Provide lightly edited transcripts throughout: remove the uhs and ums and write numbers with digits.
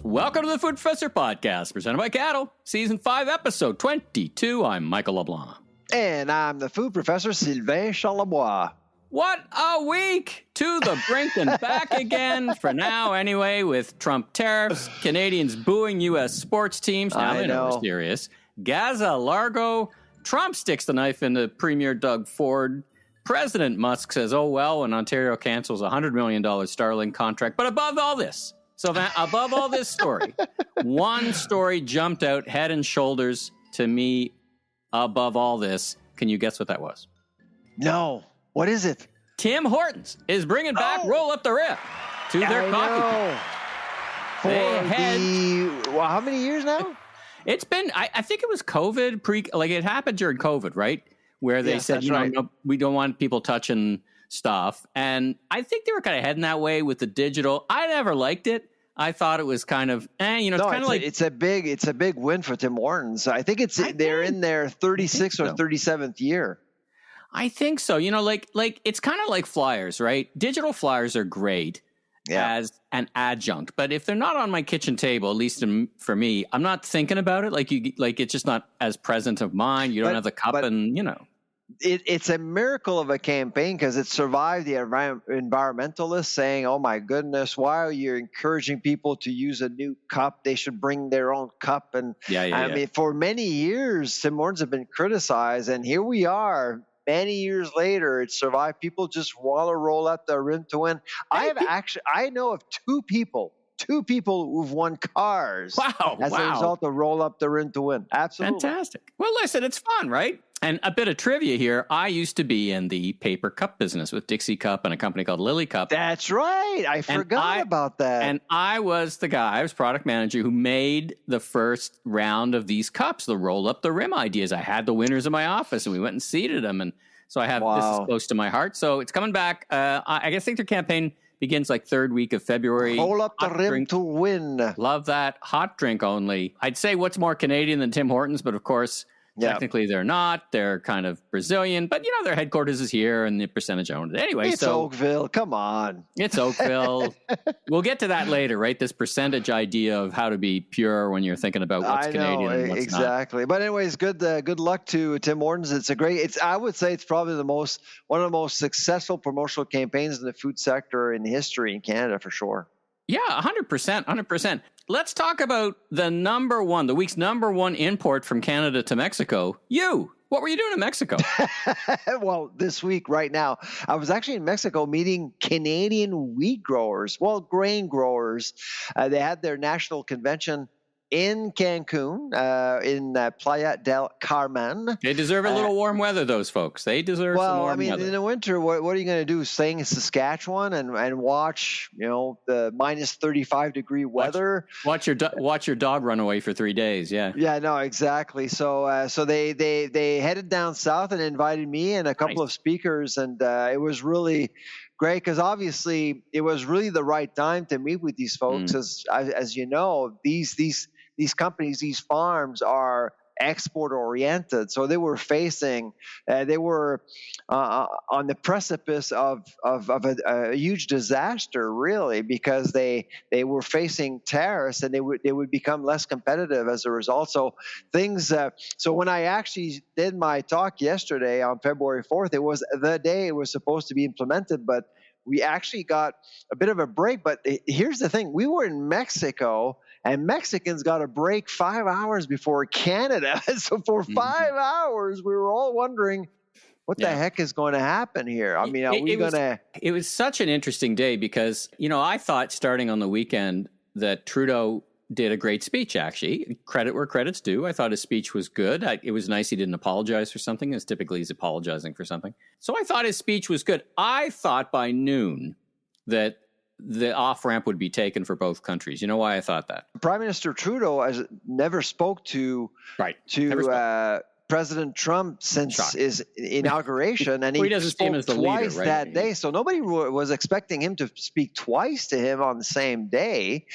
Welcome to the Food Professor Podcast, presented by Cattle, Season 5, Episode 22. I'm Michael LeBlanc. And I'm the Food Professor, Sylvain Charlebois. What a week! To the brink and back again, for now anyway, with Trump tariffs, Canadians booing U.S. sports teams, now they know we're serious, Gaza, Largo, Trump sticks the knife into Premier Doug Ford, President Musk says, oh well, when Ontario cancels a $100 million Starlink contract. But above all this, Sylvain, above all this story, one story jumped out head and shoulders to me above all this. Can you guess what that was? No. What is it? Tim Hortons is bringing back Roll Up the Rip to their coffee. How many years now? It's been, I think it was COVID, it happened during COVID, right? Where they said, no, we don't want people touching stuff. And I think they were kind of heading that way with the digital. I never liked it. I thought it was kind of, it's kind of like it's a big win for Tim Hortons. I think they're in their 36th or 37th year. I think so. It's kind of like flyers, right? Digital flyers are great as an adjunct, but if they're not on my kitchen table, at least for me, I'm not thinking about it. It's just not as present of mind. You don't have the cup, It's a miracle of a campaign because it survived the environmentalists saying, oh my goodness, why are you encouraging people to use a new cup? They should bring their own cup. And I mean, for many years, Tim Hortons have been criticized, and here we are. Many years later, it survived. People just want to roll up the rim to win. I know of two people who've won cars as a result of roll up the rim to win. Absolutely. Fantastic. Well, listen, it's fun, right? And a bit of trivia here. I used to be in the paper cup business with Dixie Cup and a company called Lily Cup. That's right. I forgot about that. And I was product manager who made the first round of these cups, the roll up the rim ideas. I had the winners in my office and we went and seeded them. And so I have this is close to my heart. So it's coming back. I think their campaign begins like third week of February. Roll up the rim to win. Love that. Hot drink only. I'd say what's more Canadian than Tim Hortons, but of course, technically they're not. They're kind of Brazilian, but their headquarters is here and the percentage owned it. Anyway, it's Oakville. Come on. It's Oakville. We'll get to that later, right? This percentage idea of how to be pure when you're thinking about what's Canadian and what's exactly. Not. But anyways, good luck to Tim Hortons. I would say it's probably one of the most successful promotional campaigns in the food sector in history in Canada for sure. Yeah, 100%. Let's talk about the week's number one import from Canada to Mexico. What were you doing in Mexico? Well, this week, right now, I was actually in Mexico meeting Canadian wheat growers, grain growers. They had their national convention in Cancun, in Playa del Carmen. They deserve a little warm weather, those folks. They deserve some warm weather. In the winter, what are you going to do? Stay in Saskatchewan and watch, the minus 35 degree weather? Watch your dog run away for 3 days. Yeah. Yeah, no, exactly. So they headed down south and invited me and a couple of speakers, and it was really great because obviously it was really the right time to meet with these folks. As you know, these companies, these farms are export oriented. So they were on the precipice of a huge disaster, really, because they were facing tariffs and they would become less competitive as a result. So so when I actually did my talk yesterday on February 4th, it was the day it was supposed to be implemented, but we actually got a bit of a break. But here's the thing. We were in Mexico, and Mexicans got a break 5 hours before Canada. So for 5 hours, we were all wondering, what the heck is going to happen here? I mean, It was such an interesting day because, I thought starting on the weekend that Trudeau did a great speech, actually. Credit where credit's due. I thought his speech was good. It was nice he didn't apologize for something, as typically he's apologizing for something. So I thought his speech was good. I thought by noon that the off-ramp would be taken for both countries. You know why I thought that? Prime Minister Trudeau never spoke to President Trump since his inauguration, and he doesn't spoke see him as the twice leader, right? that day. So nobody was expecting him to speak twice to him on the same day.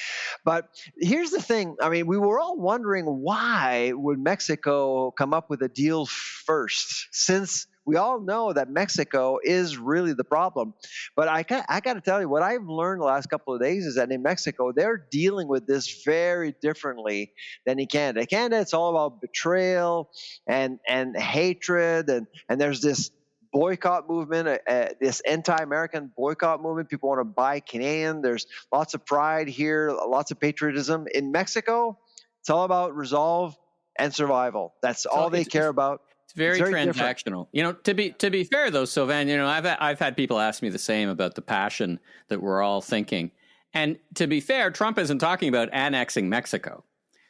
But here's the thing. I mean, we were all wondering, why would Mexico come up with a deal first, since we all know that Mexico is really the problem. But I got to tell you, what I've learned the last couple of days is that in Mexico, they're dealing with this very differently than in Canada. In Canada, it's all about betrayal and hatred, and there's this boycott movement, this anti-American boycott movement. People want to buy Canadian. There's lots of pride here, lots of patriotism. In Mexico, it's all about resolve and survival. That's all they care about. It's very transactional. Different. To be fair though, Sylvain, I've had people ask me the same about the passion that we're all thinking. And to be fair, Trump isn't talking about annexing Mexico.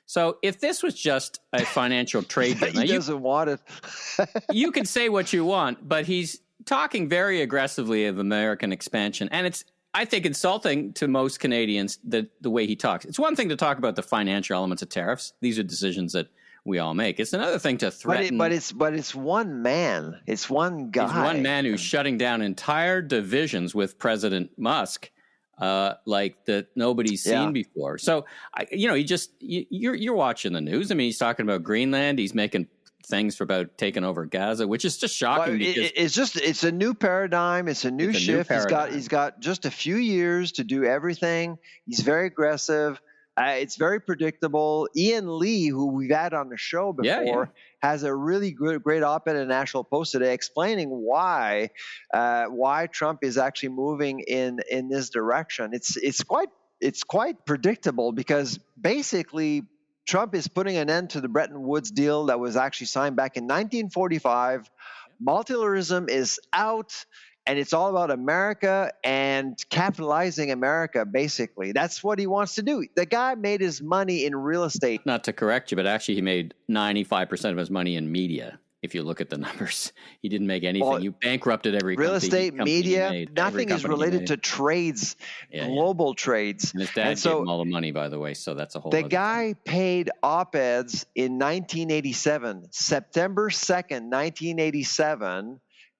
So if this was just a financial trade deal, he doesn't want it. You can say what you want, but he's talking very aggressively of American expansion, and it's, I think, insulting to most Canadians the way he talks. It's one thing to talk about the financial elements of tariffs; these are decisions that we all make. It's another thing to threaten. But it's one man. It's one guy. It's one man who's shutting down entire divisions with President Musk. Like that nobody's seen before. So, you're watching the news. I mean, he's talking about Greenland. He's making things about taking over Gaza, which is just shocking. It's a new paradigm. It's a new shift. He's got just a few years to do everything. He's very aggressive. It's very predictable. Ian Lee, who we've had on the show before, has a really great op-ed in National Post today explaining why Trump is actually moving in this direction. It's quite predictable, because basically Trump is putting an end to the Bretton Woods deal that was actually signed back in 1945. Multilateralism is out. And it's all about America and capitalizing America, basically. That's what he wants to do. The guy made his money in real estate. Not to correct you, but actually he made 95% of his money in media. If you look at the numbers, he didn't make anything. You bankrupted every real estate, media. Nothing is related to trades, global trades. And his dad gave him all the money, by the way. So that's a whole. The guy paid op-eds in 1987, September 2nd, 1987.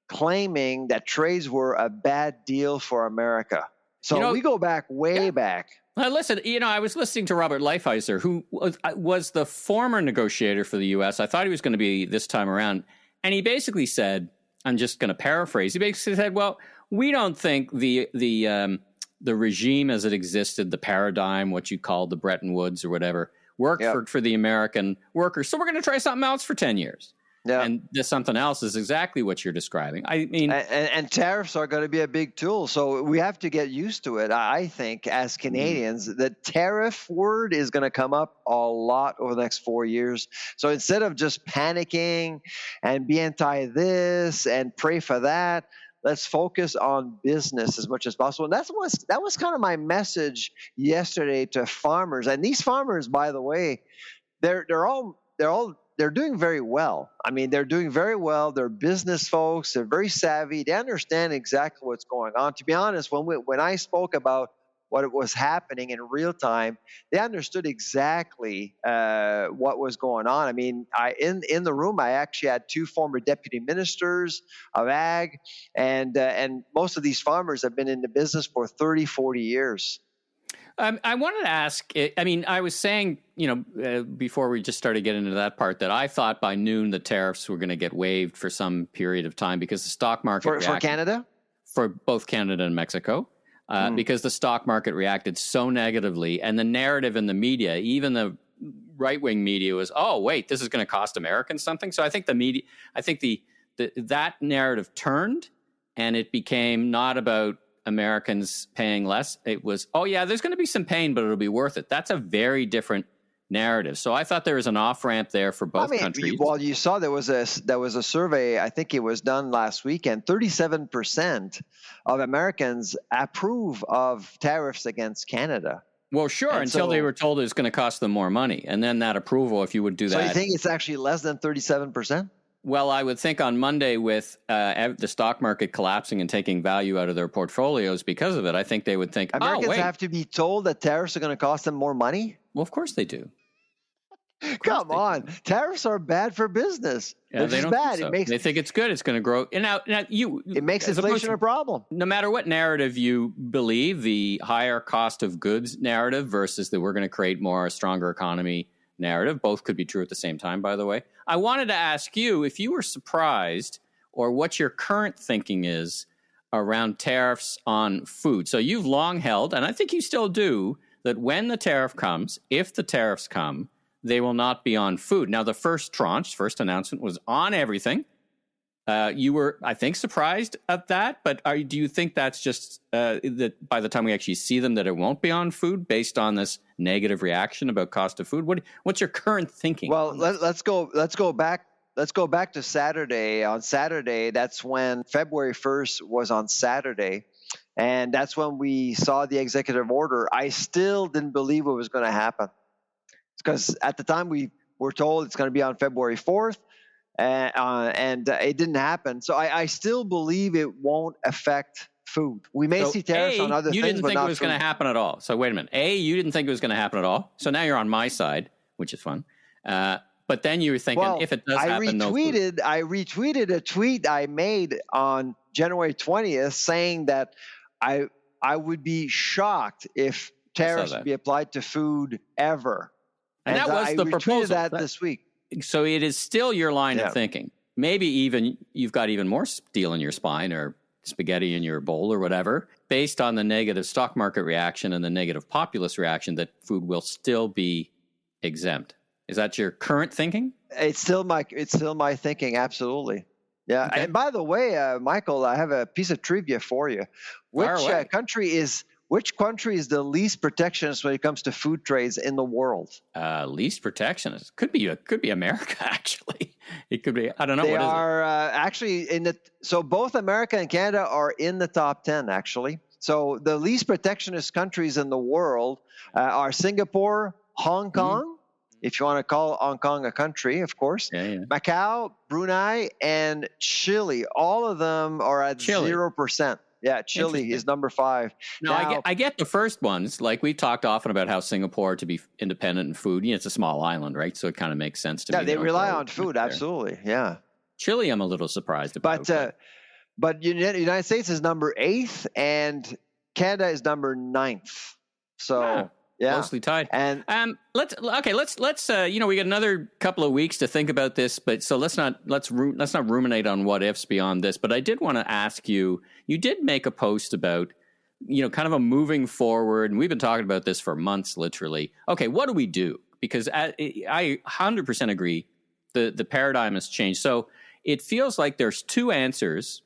Claiming that trades were a bad deal for America. So we go back way back. Well, listen, I was listening to Robert Lighthizer, who was the former negotiator for the U.S. I thought he was going to be this time around. And he basically said, I'm just going to paraphrase. He basically said, well, we don't think the regime as it existed, the paradigm, what you call the Bretton Woods or whatever, worked for the American workers. So we're going to try something else for 10 years. Yeah. And this something else is exactly what you're describing. I mean, and tariffs are going to be a big tool, so we have to get used to it. I think as Canadians, the tariff word is going to come up a lot over the next 4 years. So instead of just panicking and be anti this and pray for that, let's focus on business as much as possible. And that was kind of my message yesterday to farmers. And these farmers, by the way, they're doing very well. I mean, they're doing very well. They're business folks. They're very savvy. They understand exactly what's going on. To be honest, when I spoke about what was happening in real time, they understood exactly what was going on. I mean, in the room, I actually had two former deputy ministers of ag, and most of these farmers have been in the business for 30, 40 years. I wanted to ask, I mean, I was saying, before we just started getting into that part, that I thought by noon the tariffs were going to get waived for some period of time because the stock market for Canada? For both Canada and Mexico, because the stock market reacted so negatively, and the narrative in the media, even the right-wing media, was, oh, wait, this is going to cost Americans something. So I think that narrative turned, and it became not about Americans paying less. It was, oh yeah, there's going to be some pain, but it'll be worth it. That's a very different narrative. So I thought there was an off-ramp there for both countries. Well, you saw there was a survey, I think it was done last weekend, 37% of Americans approve of tariffs against Canada. Well, sure, until they were told it was going to cost them more money. And then that approval, if you would do that. So you think it's actually less than 37%? Well, I would think on Monday, with the stock market collapsing and taking value out of their portfolios because of it, I think they would think, Americans have to be told that tariffs are going to cost them more money? Well, of course they do. Come on. Tariffs are bad for business. Yeah, they don't bad. So. They think it's good. It's going to grow. And now it makes inflation a problem. No matter what narrative you believe, the higher cost of goods narrative versus that we're going to create a stronger economy narrative, both could be true at the same time, by the way. I wanted to ask you if you were surprised or what your current thinking is around tariffs on food. So you've long held, and I think you still do, that when the tariff comes, if the tariffs come, they will not be on food. Now, the first announcement was on everything. You were, I think, surprised at that, but do you think that's just that by the time we actually see them, that it won't be on food based on this negative reaction about cost of food? What's your current thinking? Well, let's go back. Let's go back to Saturday. On Saturday, that's when February 1st was on Saturday, and that's when we saw the executive order. I still didn't believe it was going to happen because at the time we were told it's going to be on February 4th. And it didn't happen. So I still believe it won't affect food. We may see tariffs on other things, you didn't think it was going to happen at all. So wait a minute. You didn't think it was going to happen at all. So now you're on my side, which is fun. But then you were thinking, if it does happen, no food. I retweeted a tweet I made on January 20th saying that I would be shocked if tariffs would be applied to food ever. And that was the proposal. That this week. So it is still your line of thinking. Maybe even you've got even more steel in your spine or spaghetti in your bowl or whatever, based on the negative stock market reaction and the negative populist reaction, that food will still be exempt. Is that your current thinking? It's still my thinking. Absolutely. Yeah. Okay. And by the way, Michael, I have a piece of trivia for you. Which country is the least protectionist when it comes to food trades in the world? Least protectionist could be America. Actually, it could be. I don't know. They are actually so both America and Canada are in the top 10. Actually, so the least protectionist countries in the world are Singapore, Hong Kong, if you want to call Hong Kong a country, of course. Macau, Brunei, and Chile. All of them are at 0%. Yeah, Chile is number 5. Now, I get the first ones. Like we talked often about how Singapore, to be independent in food, it's a small island, right? So it kind of makes sense to me. Yeah, they rely on food, absolutely. Yeah. Chile, I'm a little surprised about. But United States is number 8th, and Canada is number 9th. So. Yeah. Closely tied. And let's we got another couple of weeks to think about this, but so let's not ruminate on what ifs beyond this. But I did want to ask you did make a post about, kind of a moving forward, and we've been talking about this for months, literally. Okay, what do we do? Because I 100% agree the paradigm has changed. So it feels like there's two answers,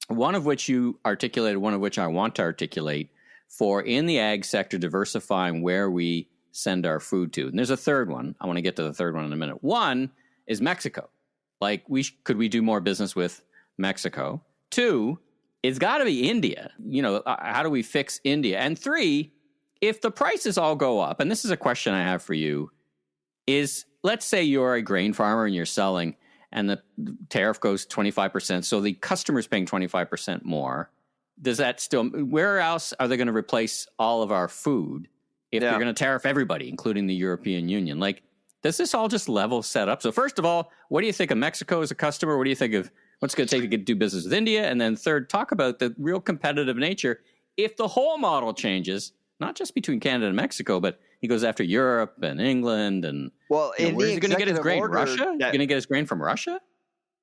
one of which you articulated, one of which I want to articulate, for in the ag sector, diversifying where we send our food to. And there's a third one. I want to get to the third one in a minute. One is Mexico. Like, could we do more business with Mexico? 2, it's got to be India. How do we fix India? And 3, if the prices all go up, and this is a question I have for you, is let's say you're a grain farmer and you're selling and the tariff goes 25%, so the customer's paying 25% more. Does that still, where else are they going to replace all of our food if they're going to tariff everybody, including the European Union? Like, does this all just level set up? So first of all, what do you think of Mexico as a customer? What do you think of what's going to take to do business with India? And then third, talk about the real competitive nature. If the whole model changes, not just between Canada and Mexico, but he goes after Europe and England and where's he going to get his grain? Russia? He's going to get his grain from Russia?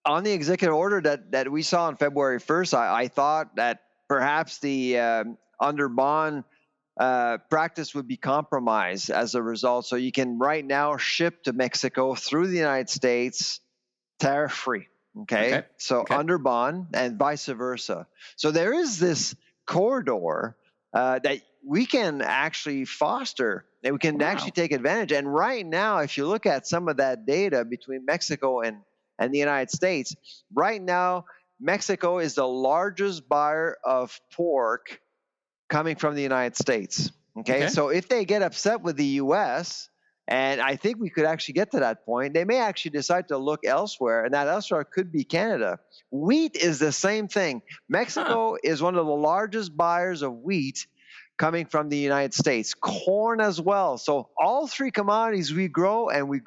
On the executive order that we saw on February 1st, I thought that perhaps the under bond practice would be compromised as a result. So you can right now ship to Mexico through the United States tariff free. Okay. So under bond and vice versa. So there is this corridor that we can actually foster, that we can actually take advantage. And right now, if you look at some of that data between Mexico and the United States, right now, Mexico is the largest buyer of pork coming from the United States. Okay. So if they get upset with the U.S., and I think we could actually get to that point, they may actually decide to look elsewhere, and that elsewhere could be Canada. Wheat is the same thing. Mexico is one of the largest buyers of wheat coming from the United States. Corn as well. So all 3 commodities we grow and we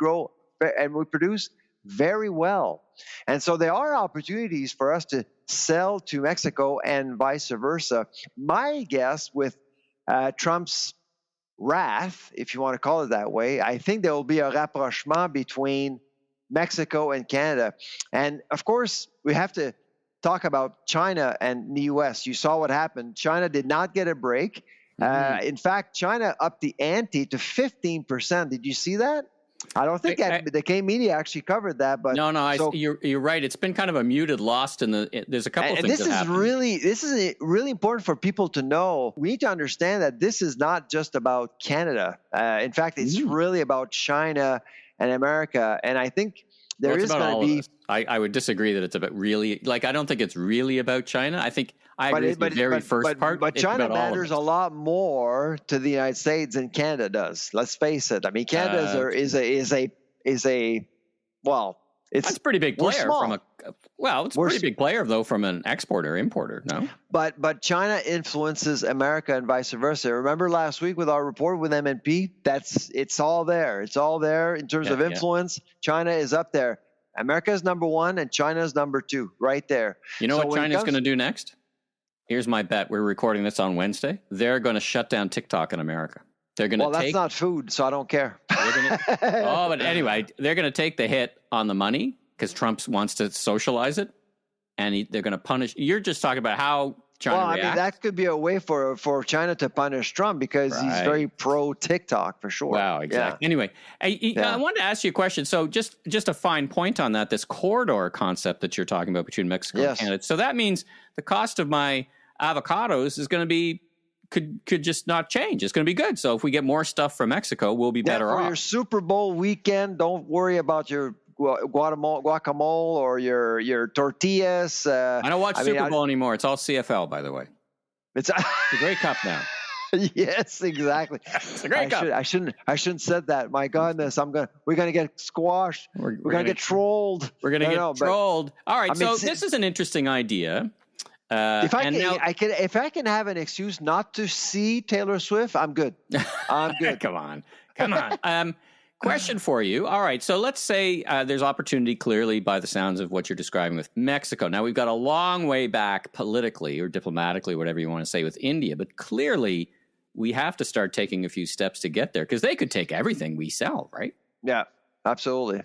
produce very well. And so there are opportunities for us to sell to Mexico and vice versa. My guess with Trump's wrath, if you want to call it that way, I think there will be a rapprochement between Mexico, and Canada. And of course, we have to talk about China and the US. You saw what happened. China did not get a break. In fact, China upped the ante to 15%. Did you see that? I don't think the K media actually covered that, but you're right. It's been kind of a muted loss there's a couple of things that happened. This is really important for people to know. We need to understand that this is not just about Canada. In fact, it's really about China and America. And I think there is going to be. I would disagree that it's about really, I don't think it's really about China. I think I agree with the very first part. But China matters a lot more to the United States than Canada does. Let's face it. I mean, Canada is a it's that's a pretty big player it's a pretty big player though from an exporter importer. No, but China influences America and vice versa. Remember last week with our report with MNP? It's all there. It's all there in terms of influence. China is up there. America is number one and China is number two, right there. You know what China's going to do next? Here's my bet. We're recording this on Wednesday. They're going to shut down TikTok in America. They're going to that's not food, so I don't care. But anyway, they're going to take the hit on the money because Trump wants to socialize it, and they're going to punish. You're just talking about how China reacts. I mean, that could be a way for China to punish Trump because he's very pro TikTok for sure. Wow, exactly. Yeah. Anyway, I wanted to ask you a question. So just a fine point on that, this corridor concept that you're talking about between Mexico and Canada. So that means the cost of my avocados is going to be could just not change. It's going to be good. So if we get more stuff from Mexico, we'll be better off. For your Super Bowl weekend, don't worry about your guacamole or your tortillas. I don't watch Super Bowl anymore. It's all CFL, by the way. It's a great cup now. Yes, exactly. It's a great cup. I shouldn't have said that. My goodness, we're gonna get squashed. We're gonna get trolled. We're gonna get trolled. All right. This is an interesting idea. If I can have an excuse not to see Taylor Swift, I'm good. I'm good. Come on. Question for you. All right. So let's say there's opportunity clearly by the sounds of what you're describing with Mexico. Now we've got a long way back politically or diplomatically, whatever you want to say, with India, but clearly we have to start taking a few steps to get there because they could take everything we sell, right? Yeah. Absolutely.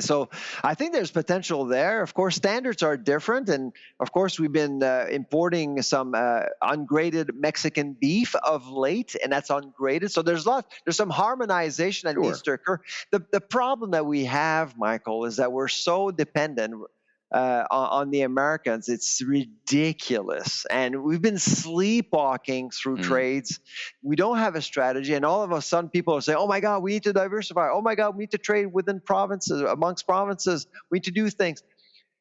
So I think there's potential there. Of course, standards are different. And of course, we've been importing some ungraded Mexican beef of late, and that's ungraded. So there's some harmonization that needs to occur. The problem that we have, Michael, is that we're so dependent on the Americans. It's ridiculous. And we've been sleepwalking through trades. We don't have a strategy. And all of a sudden people are saying, oh my God, we need to diversify. Oh my God, we need to trade within provinces, amongst provinces. We need to do things.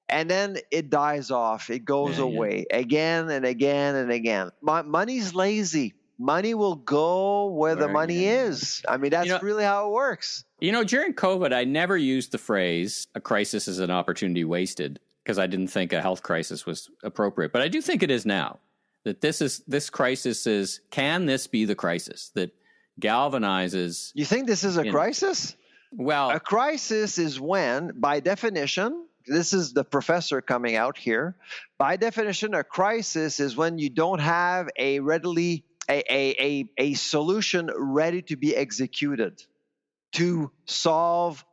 And then it dies off. It goes away again and again and again. Money's lazy. Money will go where the money is. I mean, that's really how it works. During COVID, I never used the phrase a crisis is an opportunity wasted because I didn't think a health crisis was appropriate. But I do think it is now that this crisis is, can this be the crisis that galvanizes? You think this is a crisis? Well, a crisis is when, by definition, this is the professor coming out here. By definition, a crisis is when you don't have a solution ready to be executed to solve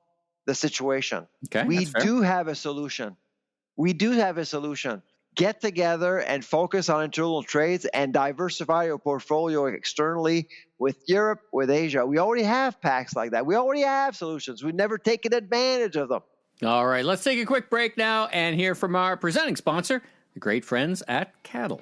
the situation. Okay, we do have a solution. Get together and focus on internal trades and diversify your portfolio externally with Europe, with Asia. We already have packs like that. We already have solutions. We've never taken advantage of them. All right, let's take a quick break now and hear from our presenting sponsor, the great friends at Cattle.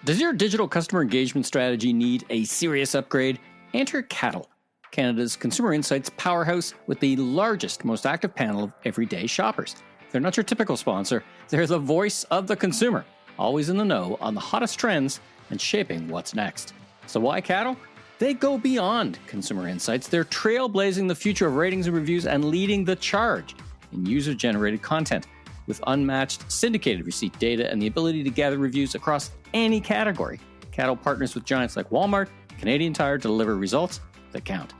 Does your digital customer engagement strategy need a serious upgrade? Enter Cattle, Canada's consumer insights powerhouse with the largest, most active panel of everyday shoppers. They're not your typical sponsor. They're the voice of the consumer, always in the know on the hottest trends and shaping what's next. So why Cattle? They go beyond consumer insights. They're trailblazing the future of ratings and reviews and leading the charge in user-generated content with unmatched syndicated receipt data and the ability to gather reviews across any category. Cattle partners with giants like Walmart, Canadian Tire to deliver results that count.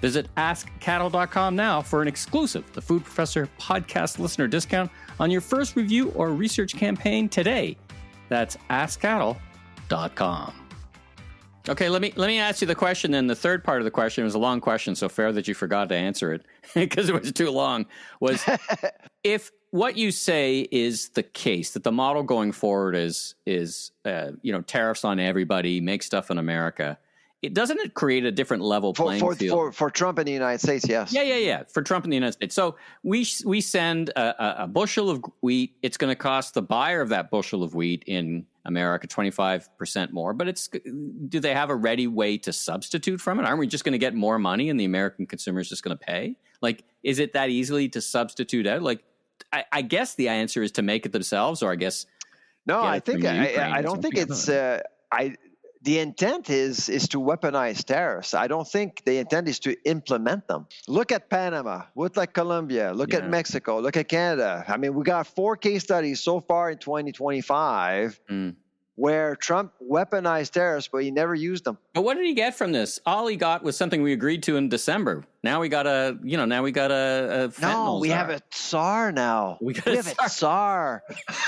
Visit askcattle.com now for an exclusive The Food Professor podcast listener discount on your first review or research campaign today. That's askcattle.com. Okay, let me ask you the question then. The third part of the question was a long question, so fair that you forgot to answer it because it was too long. Was if what you say is the case, that the model going forward is tariffs on everybody, make stuff in America, doesn't it create a different level playing field? For Trump in the United States, yes. Yeah. For Trump in the United States. So we send a bushel of wheat. It's going to cost the buyer of that bushel of wheat in America 25% more. But do they have a ready way to substitute from it? Aren't we just going to get more money and the American consumer is just going to pay? Like, is it that easily to substitute out? Like, I guess the answer is to make it themselves, or I guess. No, I think I don't think it's the intent is to weaponize tariffs. I don't think the intent is to implement them. Look at Panama, look at Colombia, look at Mexico, look at Canada. I mean, we got 4 case studies so far in 2025 where Trump weaponized tariffs, but he never used them. But what did he get from this? All he got was something we agreed to in December. Now we got a fentanyl No, we czar. have a czar now. We have a czar.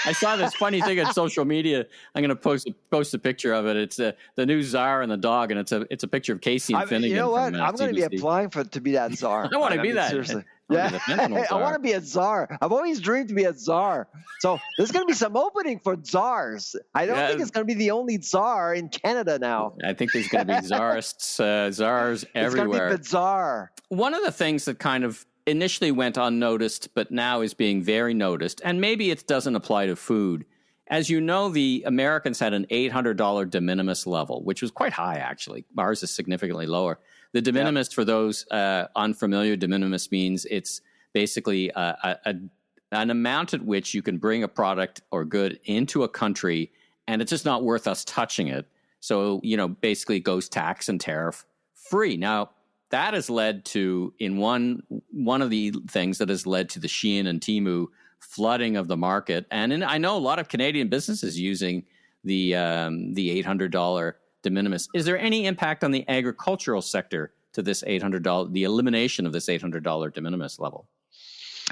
I saw this funny thing on social media. I'm going to post a picture of it. It's the new czar and the dog, and it's a picture of Casey and Finnegan. You know what? From, I'm going to be applying to be that czar. I want to be that. Seriously. Yeah, I want to be a czar. I've always dreamed to be a czar. So there's going to be some opening for czars. I don't think it's going to be the only czar in Canada now. I think there's going to be czars everywhere. It's going to be the czar. One of the things that kind of initially went unnoticed, but now is being very noticed, and maybe it doesn't apply to food. As you know, the Americans had an $800 de minimis level, which was quite high, actually. Ours is significantly lower. The de minimis, for those unfamiliar, de minimis means it's basically an amount at which you can bring a product or good into a country, and it's just not worth us touching it. So, basically it goes tax and tariff free. Now, that has led to, in one of the things that has led to the Shein and Temu flooding of the market. And I know a lot of Canadian businesses using the $800 de minimis. Is there any impact on the agricultural sector to this $800, the elimination of this $800 de minimis level?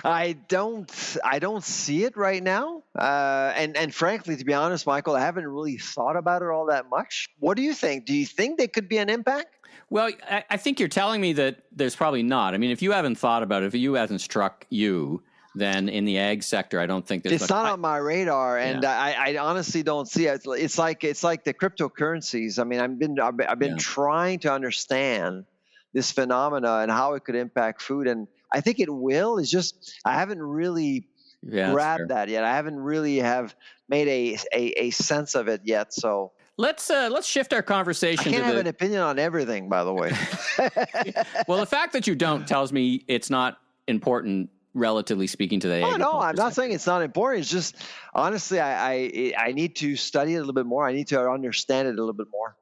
I don't see it right now. And frankly, to be honest, Michael, I haven't really thought about it all that much. What do you think? Do you think there could be an impact? Well, I think you're telling me that there's probably not. I mean, if you haven't thought about it, if you hasn't struck you, then in the ag sector, I don't think there's. It's not on my radar, and I honestly don't see it. It's like the cryptocurrencies. I mean, I've been trying to understand this phenomena and how it could impact food, and I think it will. It's just I haven't really grabbed that yet. I haven't really have made a sense of it yet. So let's shift our conversation. I can't have an opinion on everything, by the way. Well, the fact that you don't tells me it's not important, relatively speaking, to the. Oh no, I'm not saying it's not important. It's just honestly, I need to study it a little bit more. I need to understand it a little bit more.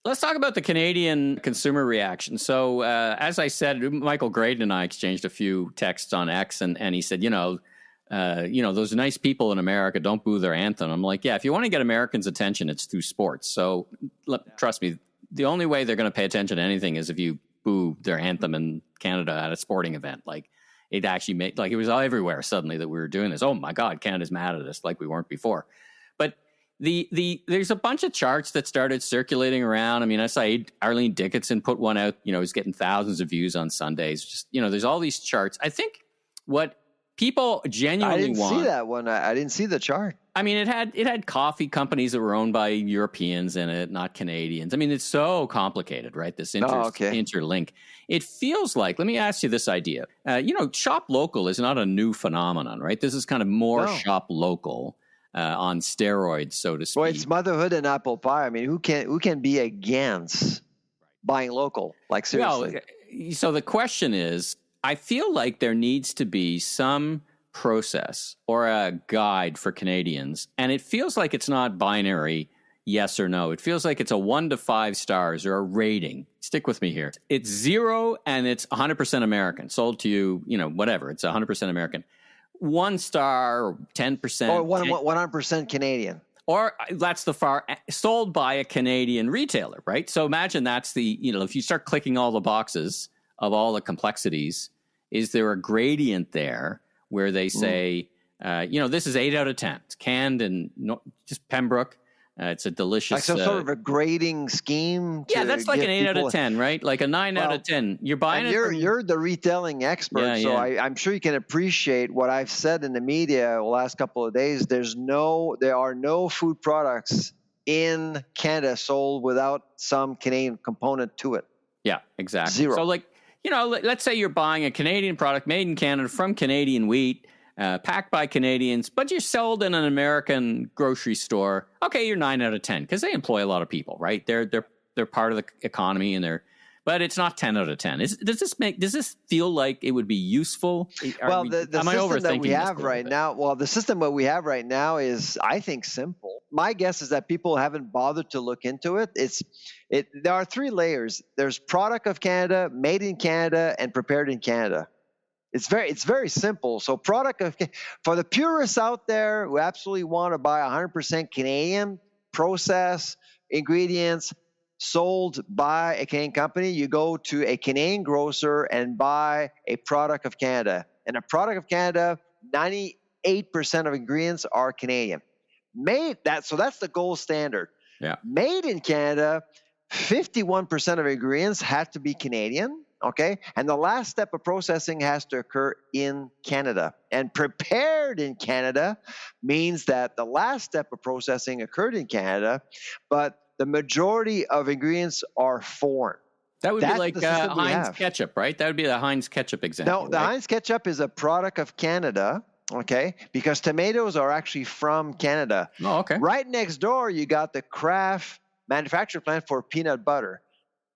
Let's talk about the Canadian consumer reaction. So, as I said, Michael Graydon and I exchanged a few texts on X, and he said, those nice people in America don't boo their anthem. I'm like, yeah, if you want to get Americans' attention, it's through sports. So, trust me, the only way they're going to pay attention to anything is if you boo their anthem in Canada at a sporting event. Like, it actually made, like, it was everywhere suddenly that we were doing this. Oh my God, Canada's mad at us like we weren't before. But there's a bunch of charts that started circulating around. I mean, I saw Arlene Dickinson put one out, he's getting thousands of views on Sundays. Just, there's all these charts. I think what people genuinely want. I didn't see that one. I didn't see the chart. I mean, it had coffee companies that were owned by Europeans in it, not Canadians. I mean, it's so complicated, right? This interlink. It feels like, let me ask you this idea. Shop local is not a new phenomenon, right? This is kind of more shop local. On steroids, so to speak. Well, it's motherhood and apple pie. I mean, who can be against buying local? Like, seriously. Well, so the question is, I feel like there needs to be some process or a guide for Canadians, and it feels like it's not binary, yes or no. It feels like it's a 1 to 5 stars or a rating. Stick with me here. It's 0 and it's 100% American. Sold to you, whatever. It's 100% American. 1 star, or 10%. Or 100% Canadian. Or that's the far sold by a Canadian retailer, right? So imagine that's if you start clicking all the boxes of all the complexities, is there a gradient there where they say, this is 8 out of 10. It's canned and just Pembroke, It's a delicious... Like some sort of a grading scheme? Yeah, that's like an 8 out of 10, right? Like a 9 out of 10. You're buying it You're the retailing expert, so I'm sure you can appreciate what I've said in the media the last couple of days. There are no food products in Canada sold without some Canadian component to it. Yeah, exactly. Zero. So like, let's say you're buying a Canadian product made in Canada from Canadian wheat, packed by Canadians, but you're sold in an American grocery store. Okay, you're 9 out of 10 because they employ a lot of people, right? They're part of the economy, but it's not 10 out of 10. Does this feel like it would be useful? Well, the system that we have right now. Well, the system that we have right now is, I think, simple. My guess is that people haven't bothered to look into it. There are 3 layers. There's product of Canada, made in Canada, and prepared in Canada. It's very simple. So for the purists out there who absolutely want to buy 100% Canadian processed ingredients sold by a Canadian company, you go to a Canadian grocer and buy a product of Canada. And a product of Canada, 98% of ingredients are Canadian. So that's the gold standard. Yeah. Made in Canada, 51% of ingredients have to be Canadian. Okay. And the last step of processing has to occur in Canada. And prepared in Canada means that the last step of processing occurred in Canada, but the majority of ingredients are foreign. That would be like Heinz ketchup, right? That would be the Heinz ketchup example. No, the Heinz ketchup is a product of Canada. Okay. Because tomatoes are actually from Canada. Oh, okay. Right next door, you got the Kraft manufacturing plant for peanut butter.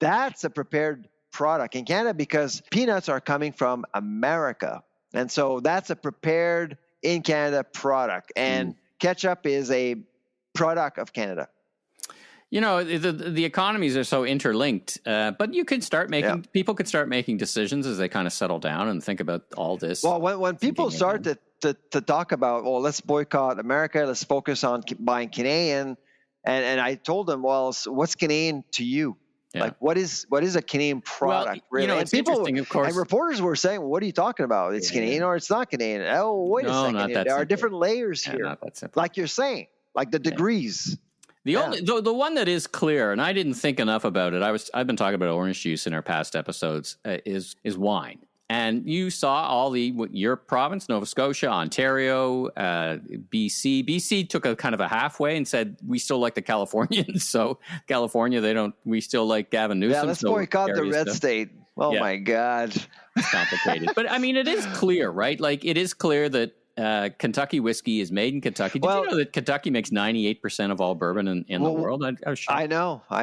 That's a prepared product in Canada because peanuts are coming from America. And so that's a prepared in Canada product. And ketchup is a product of Canada. The economies are so interlinked, but you could start making, people could start making decisions as they kind of settle down and think about all this. Well, when people start to talk about, let's boycott America, let's focus on buying Canadian. And I told them, what's Canadian to you? Yeah. Like what is a Canadian product? Well, really? It's interesting, of course. And reporters were saying, "What are you talking about? It's Canadian or it's not Canadian?" Oh, wait a second. There are different layers here, not that simple. Like you're saying, like the degrees. The one that is clear, and I didn't think enough about it. I've been talking about orange juice in our past episodes. Is wine. And you saw all your province, Nova Scotia, Ontario, BC. BC took a kind of a halfway and said, we still like the Californians. So California, we still like Gavin Newsom. Yeah, let's boycott the red state. Oh, my God. It's complicated. But, I mean, it is clear, right? Like, it is clear that Kentucky whiskey is made in Kentucky. Did you know that Kentucky makes 98% of all bourbon in the world? I was shocked. I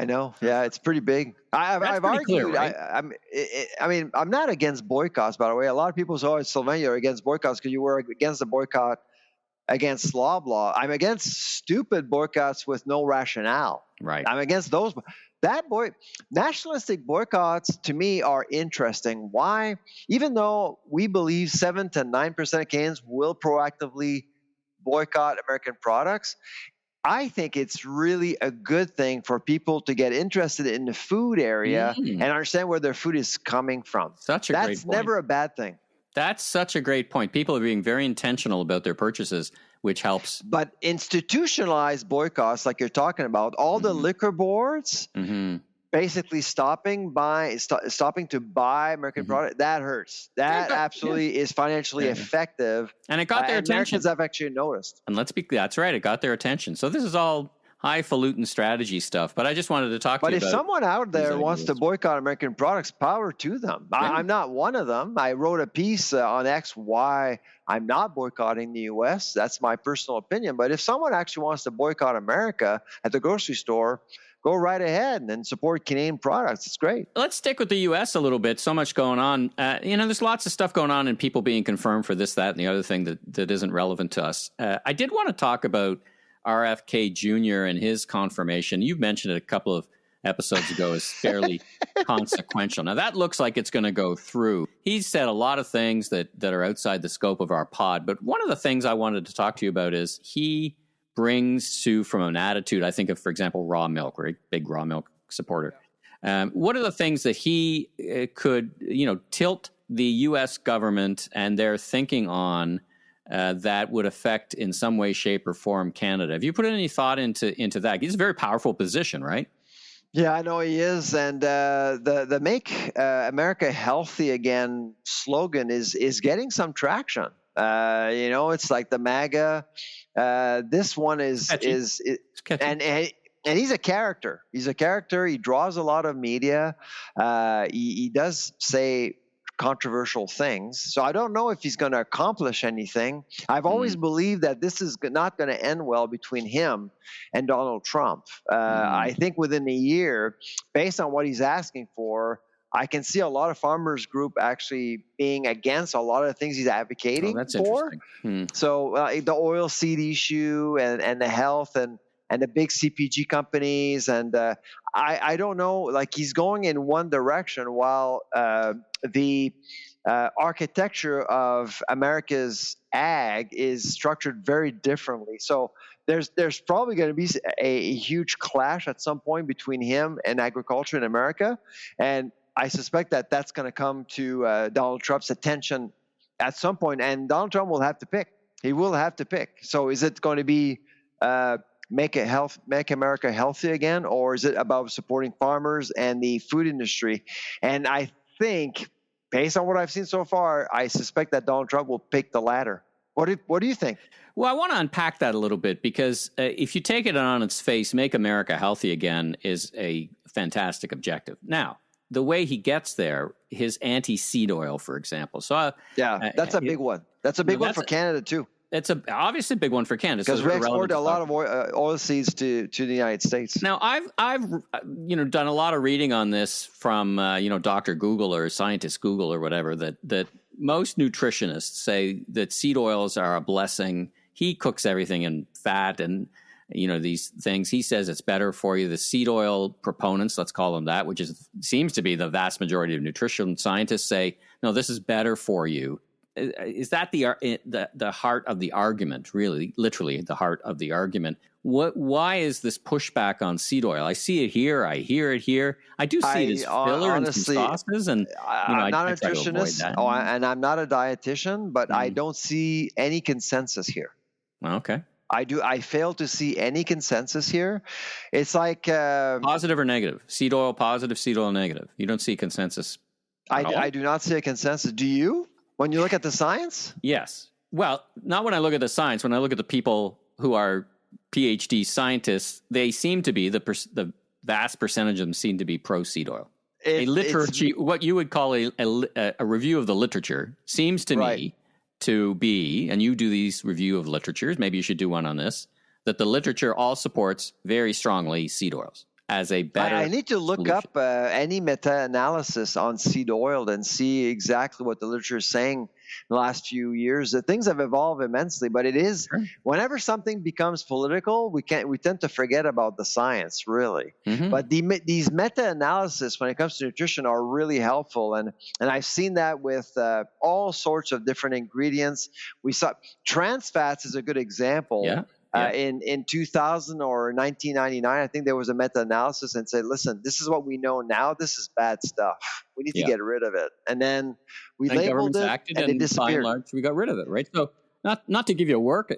know. Yeah, it's pretty big. I've argued. Clear, right? I'm not against boycotts, by the way. A lot of people say, Sylvain, you're against boycotts because you were against the boycott against Loblaw. I'm against stupid boycotts with no rationale. Right. I'm against those. Nationalistic boycotts to me are interesting. Why? Even though we believe 7 to 9% of Canadians will proactively boycott American products, I think it's really a good thing for people to get interested in the food area and understand where their food is coming from. That's never a bad thing. That's such a great point. People are being very intentional about their purchases, which helps. But institutionalized boycotts, like you're talking about, all the liquor boards basically stopping to buy American product, that hurts. That absolutely is financially effective. And it got their attention. Americans have actually noticed. And that's right. It got their attention. So this is all highfalutin strategy stuff, but I just wanted to talk to you about. But if someone out there wants to boycott American products, power to them. Yeah. I'm not one of them. I wrote a piece on X why I'm not boycotting the U.S. That's my personal opinion. But if someone actually wants to boycott America at the grocery store, go right ahead and support Canadian products. It's great. Let's stick with the U.S. a little bit. So much going on. There's lots of stuff going on and people being confirmed for this, that, and the other thing that isn't relevant to us. I did want to talk about RFK Jr. and his confirmation. You've mentioned it a couple of episodes ago as fairly consequential. Now, that looks like it's going to go through. He's said a lot of things that are outside the scope of our pod, but one of the things I wanted to talk to you about is he brings to, from an attitude, I think of, for example, raw milk. We're a big raw milk supporter. What are the things that he could, tilt the U.S. government and their thinking on that would affect in some way, shape, or form Canada. Have you put any thought into that? He's a very powerful position, right? Yeah, I know he is, and the "Make America Healthy Again" slogan is getting some traction. It's like the MAGA. This one is and he's a character. He's a character. He draws a lot of media. He does say controversial things. So I don't know if he's going to accomplish anything. I've always believed that this is not going to end well between him and Donald Trump. I think within a year, based on what he's asking for, I can see a lot of farmers group actually being against a lot of the things he's advocating for. So the oil seed issue and the health and the big CPG companies. And I don't know, like he's going in one direction while the architecture of America's ag is structured very differently. So there's probably going to be a huge clash at some point between him and agriculture in America. And I suspect that that's going to come to Donald Trump's attention at some point, and Donald Trump will have to pick. He will have to pick. So is it going to be make America healthy again, or is it about supporting farmers and the food industry? And I think, based on what I've seen so far, I suspect that Donald Trump will pick the latter. What do you think? Well, I want to unpack that a little bit, because if you take it on its face, make America healthy again is a fantastic objective. Now, the way he gets there, his anti-seed oil, for example. So that's a big one. That's a big one for Canada too. It's obviously a big one for Canada because we export a lot of oil seeds to the United States. Now, I've done a lot of reading on this from Dr. Google or Scientist Google or whatever, that most nutritionists say that seed oils are a blessing. He cooks everything in fat and these things. He says it's better for you. The seed oil proponents, let's call them that, which seems to be the vast majority of nutrition scientists, say, no, this is better for you. Is that the heart of the argument, really, literally the heart of the argument? Why is this pushback on seed oil? I see it here. I hear it here. I do see it as filler in some sauces. And, I'm not a nutritionist, and I'm not a dietitian, but I don't see any consensus here. Okay. I fail to see any consensus here. It's like positive or negative. Seed oil positive, seed oil negative. You don't see consensus. I do not see a consensus. Do you? When you look at the science? Yes. Well, not when I look at the science. When I look at the people who are PhD scientists, they seem to be the vast percentage of them seem to be pro seed oil. What you would call a review of the literature seems to me to be, and you do these review of literatures, maybe you should do one on this, that the literature all supports very strongly seed oils as a better I need to look solution. up any meta-analysis on seed oil and see exactly what the literature is saying the last few years. The things have evolved immensely, but it is whenever something becomes political, we tend to forget about the science, really. But these meta-analysis when it comes to nutrition are really helpful, and I've seen that with all sorts of different ingredients. We saw trans fats is a good example. In 2000 or 1999, I think there was a meta-analysis and said, listen, this is what we know now. This is bad stuff. We need to get rid of it. And then we labeled it and it disappeared. By and large, we got rid of it, right? So not to give you a work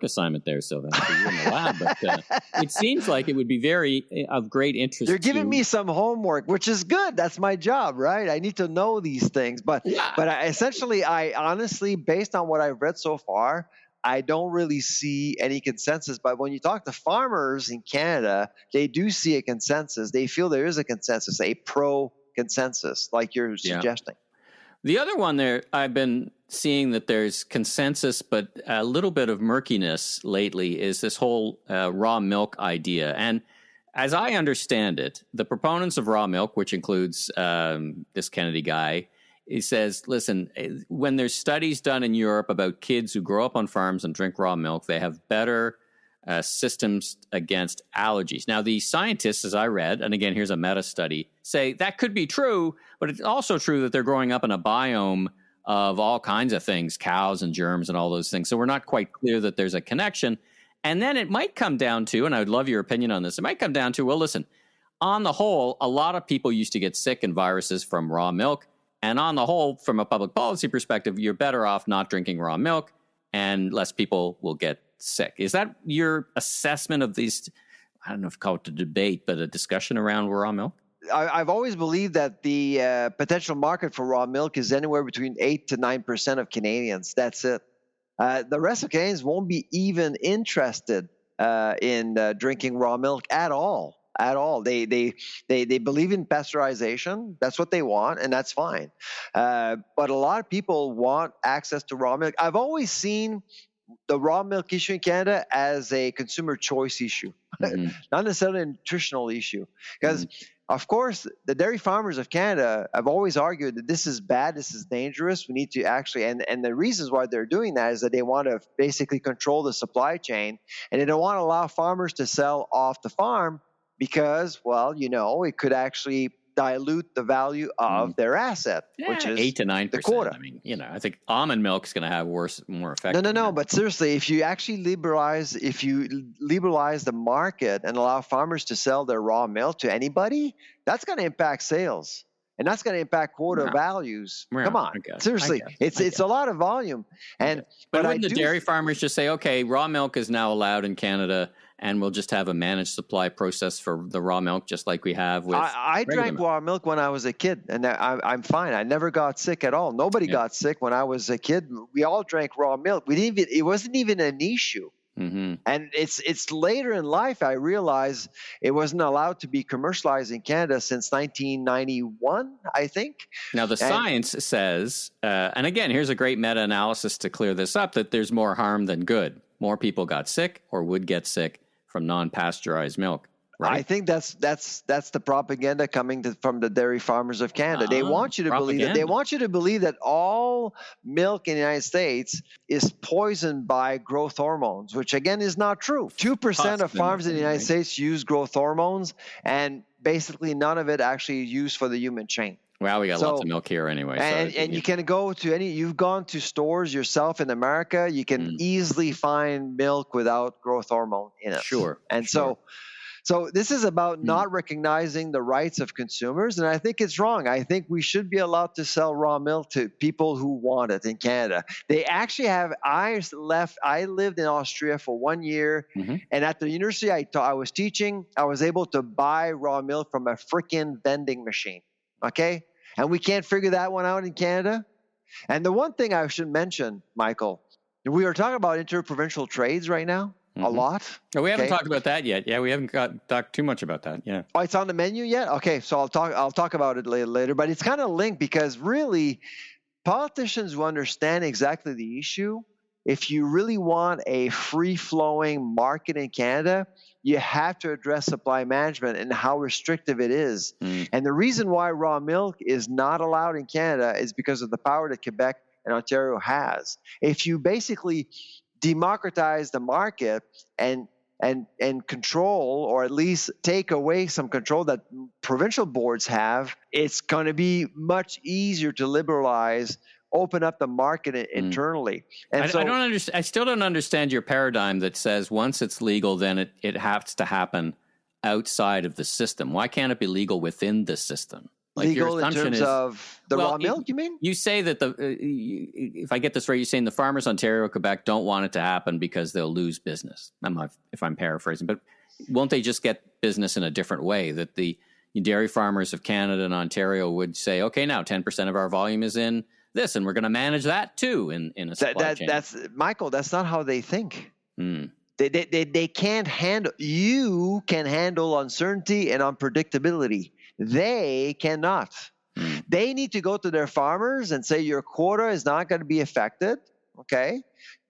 assignment there, Sylvain, for you in the lab, but it seems like it would be of great interest. You're giving me some homework, which is good. That's my job, right? I need to know these things. But I honestly, based on what I've read so far, I don't really see any consensus. But when you talk to farmers in Canada, they do see a consensus. They feel there is a consensus, a pro-consensus, like you're suggesting. The other one there, I've been seeing that there's consensus, but a little bit of murkiness lately, is this whole raw milk idea. And as I understand it, the proponents of raw milk, which includes this Kennedy guy, he says, listen, when there's studies done in Europe about kids who grow up on farms and drink raw milk, they have better systems against allergies. Now, the scientists, as I read, and again, here's a meta-study, say that could be true, but it's also true that they're growing up in a biome of all kinds of things, cows and germs and all those things. So we're not quite clear that there's a connection. And then it might come down to, and I would love your opinion on this, it might come down to, well, listen, on the whole, a lot of people used to get sick and viruses from raw milk. And on the whole, from a public policy perspective, you're better off not drinking raw milk. and less people will get sick. Is that your assessment of these? I don't know if you call it a debate, but a discussion around raw milk? I've always believed that the potential market for raw milk is anywhere between 8 to 9% of Canadians. That's it. The rest of Canadians won't be even interested in drinking raw milk at all. At all. They believe in pasteurization. That's what they want, and that's fine. But a lot of people want access to raw milk. I've always seen the raw milk issue in Canada as a consumer choice issue, not necessarily a nutritional issue. Because, of course, the dairy farmers of Canada have always argued that this is bad, this is dangerous. We need to actually, and the reasons why they're doing that is that they want to basically control the supply chain, and they don't want to allow farmers to sell off the farm because, well, it could actually dilute the value of their asset, which is 8 to 9%. The quota. I mean, I think almond milk is going to have more effect. No. But seriously, if you actually liberalize the market and allow farmers to sell their raw milk to anybody, that's going to impact sales. And that's going to impact quota values. Come on, seriously, it's a lot of volume. But wouldn't the dairy farmers just say, okay, raw milk is now allowed in Canada, and we'll just have a managed supply process for the raw milk, just like we have with. I drank raw milk when I was a kid, and I'm fine. I never got sick at all. Nobody got sick when I was a kid. We all drank raw milk. It wasn't even an issue. And it's later in life I realized it wasn't allowed to be commercialized in Canada since 1991, I think. Now the science says, and again, here's a great meta-analysis to clear this up, that there's more harm than good. More people got sick or would get sick from non-pasteurized milk. Right? I think that's the propaganda coming from the dairy farmers of Canada. They want you to believe that. They want you to believe that all milk in the United States is poisoned by growth hormones, which again is not true. 2% of farms in the United States use growth hormones, and basically none of it actually is used for the human chain. Well, we got lots of milk here anyway. And you can go to you've gone to stores yourself in America, you can easily find milk without growth hormone in it. Sure. And so this is about not recognizing the rights of consumers, and I think it's wrong. I think we should be allowed to sell raw milk to people who want it in Canada. They actually have. I lived in Austria for 1 year, and at the university I was teaching, I was able to buy raw milk from a freaking vending machine. Okay, and we can't figure that one out in Canada. And the one thing I should mention, Michael, we are talking about interprovincial trades right now. A lot. No, we haven't talked about that yet. Yeah, we haven't talked too much about that. Yeah. Oh, it's on the menu yet? Okay, so I'll talk about it later. But it's kind of linked because really, politicians who understand exactly the issue, if you really want a free-flowing market in Canada, you have to address supply management and how restrictive it is. And the reason why raw milk is not allowed in Canada is because of the power that Quebec and Ontario has. If you basically democratize the market and control, or at least take away some control that provincial boards have, it's going to be much easier to liberalize, open up the market internally. And I still don't understand your paradigm that says once it's legal, then it has to happen outside of the system. Why can't it be legal within the system? Like legal in terms of the raw milk, you mean? You say that if I get this right, you're saying the farmers Ontario, Quebec don't want it to happen because they'll lose business. If I'm paraphrasing, but won't they just get business in a different way? That the dairy farmers of Canada and Ontario would say, okay, now 10% of our volume is in this, and we're going to manage that too in a supply chain. That's Michael. That's not how they think. They can't handle. You can handle uncertainty and unpredictability. They cannot. They need to go to their farmers and say your quota is not going to be affected. Okay,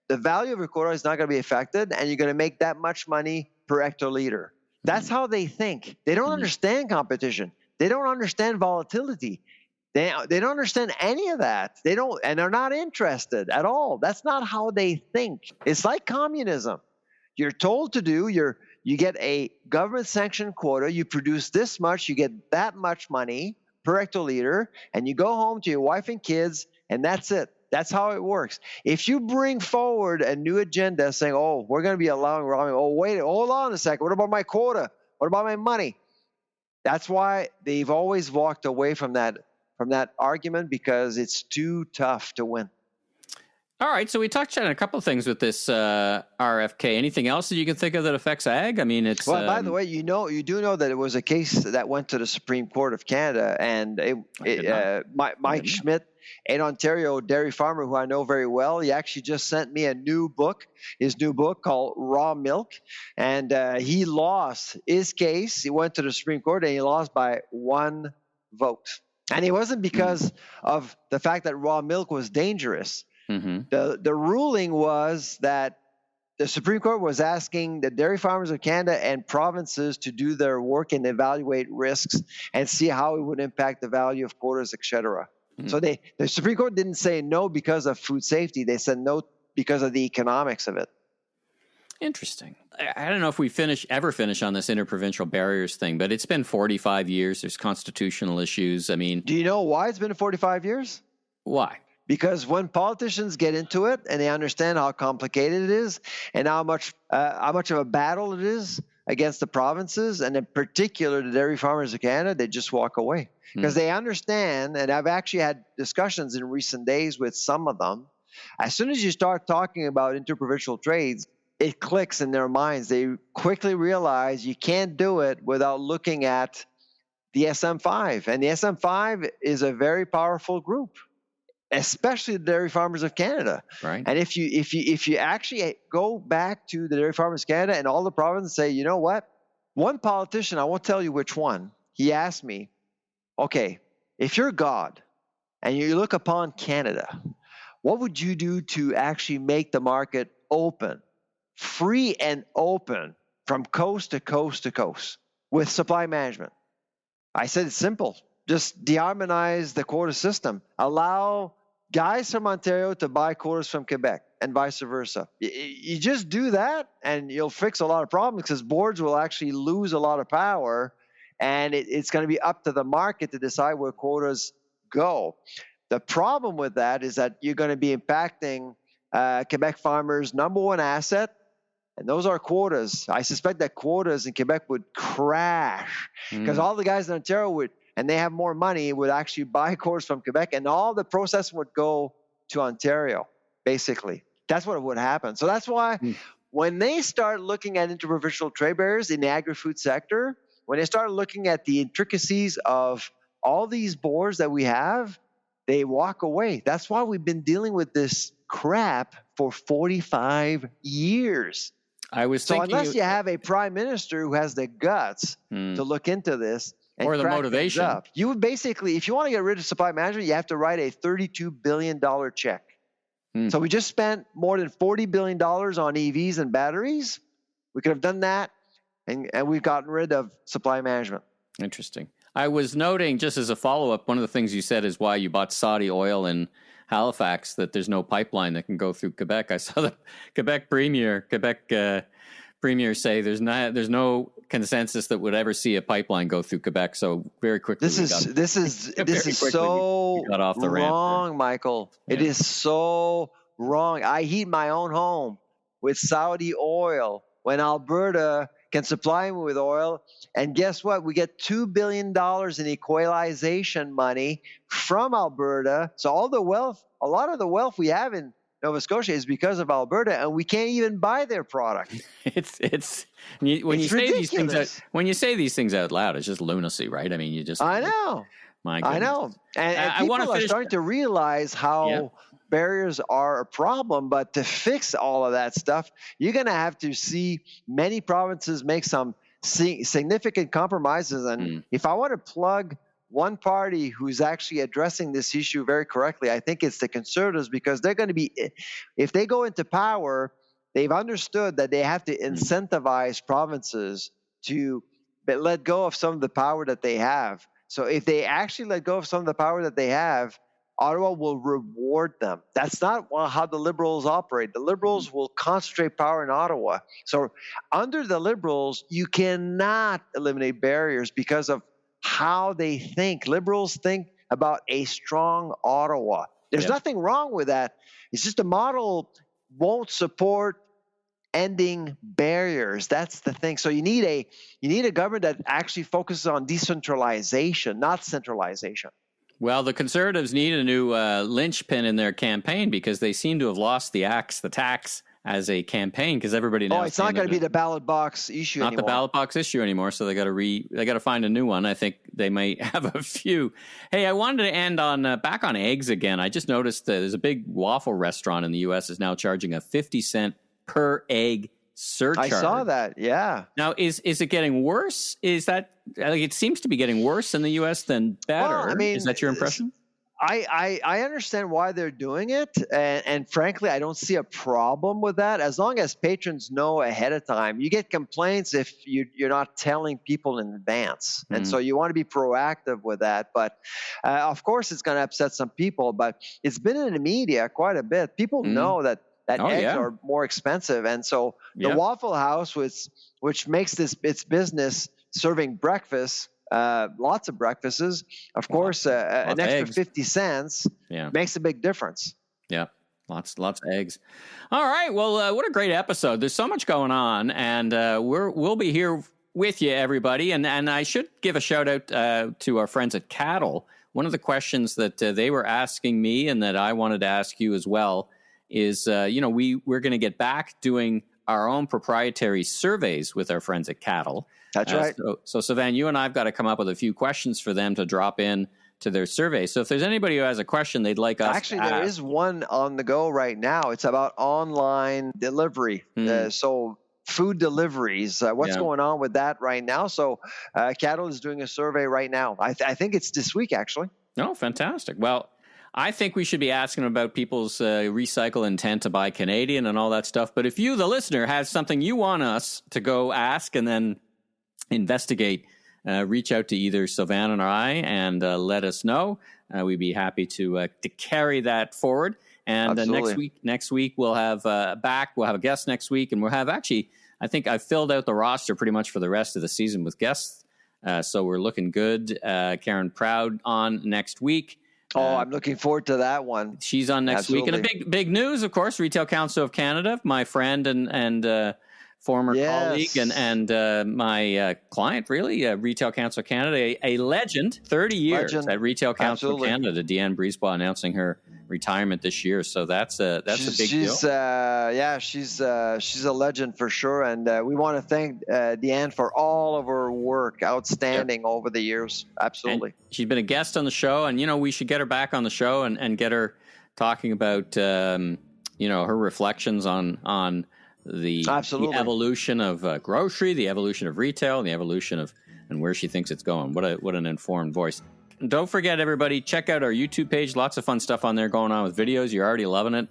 the value of your quota is not going to be affected, and you're going to make that much money per hectoliter. That's how they think. They don't understand competition. They don't understand volatility. They don't understand any of that. They don't, and they're not interested at all. That's not how they think. It's like communism. You're told to do you get a government-sanctioned quota. You produce this much, you get that much money per hectoliter, and you go home to your wife and kids, and that's it. That's how it works. If you bring forward a new agenda saying, "Oh, we're going to be allowing raw milk," "Oh, wait, hold on a second. What about my quota? What about my money?" That's why they've always walked away from that argument, because it's too tough to win. All right, so we touched on a couple of things with this RFK. Anything else that you can think of that affects ag? I mean, it's well. By the way, you do know that it was a case that went to the Supreme Court of Canada, and Mike Schmidt, an Ontario dairy farmer who I know very well, he actually just sent me his new book called Raw Milk, and he lost his case. He went to the Supreme Court and he lost by 1 vote, and it wasn't because of the fact that raw milk was dangerous. The ruling was that the Supreme Court was asking the dairy farmers of Canada and provinces to do their work and evaluate risks and see how it would impact the value of quotas, etc. So the Supreme Court didn't say no because of food safety. They said no because of the economics of it. Interesting. I don't know if we ever finish on this interprovincial barriers thing, but it's been 45 years. There's constitutional issues. I mean, do you know why it's been 45 years? Why? Because when politicians get into it and they understand how complicated it is and how much of a battle it is against the provinces, and in particular the dairy farmers of Canada, they just walk away. Because they understand, and I've actually had discussions in recent days with some of them, as soon as you start talking about interprovincial trades, it clicks in their minds. They quickly realize you can't do it without looking at the SM5. And the SM5 is a very powerful group, especially the dairy farmers of Canada. Right. And if you actually go back to the dairy farmers of Canada and all the provinces say, you know what? One politician, I won't tell you which one, he asked me, okay, if you're God and you look upon Canada, what would you do to actually make the market open, free and open from coast to coast to coast with supply management? I said it's simple. Just deharmonize the quota system. Allow guys from Ontario to buy quotas from Quebec and vice versa. You just do that and you'll fix a lot of problems, because boards will actually lose a lot of power, and it's going to be up to the market to decide where quotas go. The problem with that is that you're going to be impacting Quebec farmers' number one asset, and those are quotas. I suspect that quotas in Quebec would crash because all the guys in Ontario would, and they have more money, would actually buy quotas from Quebec, and all the processing would go to Ontario, basically. That's what would happen. So that's why when they start looking at interprovincial trade barriers in the agri-food sector, when they start looking at the intricacies of all these boards that we have, they walk away. That's why we've been dealing with this crap for 45 years. So unless you have a prime minister who has the guts to look into this, or the motivation, up, you would basically, if you want to get rid of supply management, you have to write a $32 billion check. So we just spent more than $40 billion on EVs and batteries. We could have done that, and we've gotten rid of supply management. Interesting. I was noting, just as a follow-up, one of the things you said is why you bought Saudi oil in Halifax, that there's no pipeline that can go through Quebec. I saw the Quebec Premier say there's no consensus that would ever see a pipeline go through Quebec. So very quickly, this is so wrong, Michael. Yeah. It is so wrong. I heat my own home with Saudi oil when Alberta can supply me with oil. And guess what? We get $2 billion in equalization money from Alberta. So a lot of the wealth we have in Nova Scotia is because of Alberta, and we can't even buy their product. When you say these things out loud, it's just lunacy, right? I mean, I know. My goodness. I know. And people are starting to realize how barriers are a problem, but to fix all of that stuff, you're going to have to see many provinces make some significant compromises. And if I want to plug one party who's actually addressing this issue very correctly, I think it's the Conservatives, because they're going to be, if they go into power, they've understood that they have to incentivize provinces to let go of some of the power that they have. So if they actually let go of some of the power that they have, Ottawa will reward them. That's not how the Liberals operate. The Liberals will concentrate power in Ottawa. So under the Liberals, you cannot eliminate barriers because of how they think. Liberals think about a strong Ottawa. There's nothing wrong with that. It's just the model won't support ending barriers. That's the thing. So you need a government that actually focuses on decentralization, not centralization. Well, the Conservatives need a new linchpin in their campaign because they seem to have lost the tax as a campaign because everybody now. Oh, it's not going to be the ballot box issue anymore. Not the ballot box issue anymore. So they got to find a new one. I think they might have a few. Hey, I wanted to end on back on eggs again. I just noticed that there's a big waffle restaurant in the U.S. is now charging a 50-cent per egg surcharge. I saw that. Yeah. Now, is it getting worse? Is that it seems to be getting worse in the U.S. than better? Well, I mean, is that your impression? I understand why they're doing it, and frankly, I don't see a problem with that as long as patrons know ahead of time. You get complaints if you're not telling people in advance, and so you want to be proactive with that. But of course, it's going to upset some people. But it's been in the media quite a bit. People know that eggs are more expensive, and so the Waffle House, which makes its business serving breakfast. Lots of breakfasts. Of course, an extra eggs. 50 cents makes a big difference. Yeah, lots of eggs. All right. Well, what a great episode. There's so much going on, and we'll be here with you, everybody. And I should give a shout out to our friends at Cattle. One of the questions that they were asking me and that I wanted to ask you as well is, we're going to get back doing our own proprietary surveys with our friends at Cattle. That's right. So Sylvain, you and I have got to come up with a few questions for them to drop in to their survey. So if there's anybody who has a question they'd like us to ask. There is one on the go right now. It's about online delivery. So food deliveries. What's going on with that right now? So Cattle is doing a survey right now. I think it's this week, actually. Oh, fantastic. Well, I think we should be asking about people's recycle intent to buy Canadian and all that stuff. But if you, the listener, has something you want us to go ask and then investigate, reach out to either Sylvain or I and let us know. We'd be happy to carry that forward. And next week we'll have we'll have a guest next week, and we'll have I think I've filled out the roster pretty much for the rest of the season with guests. So we're looking good. Karen Proud on next week. I'm looking forward to that one. She's on next week. And a big news, of course, Retail Council of Canada, my friend and former colleague and my client, really, Retail Council of Canada, a legend, 30 years at Retail Council of Canada. Deanne Brisebois announcing her retirement this year, so that's a big deal. She's a legend for sure, and we want to thank Deanne for all of her work, outstanding over the years. Absolutely, and she's been a guest on the show, and we should get her back on the show and get her talking about her reflections on the evolution of grocery, the evolution of retail, and the evolution of and where she thinks it's going. What an informed voice. And don't forget, everybody, check out our YouTube page. Lots of fun stuff on there going on with videos. You're already loving it.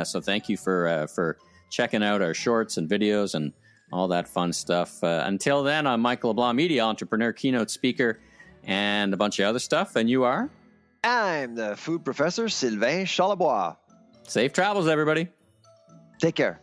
So thank you for checking out our shorts and videos and all that fun stuff. Until then, I'm Michael LeBlanc, media entrepreneur, keynote speaker, and a bunch of other stuff. And you are? I'm the food professor, Sylvain Charlebois. Safe travels, everybody. Take care.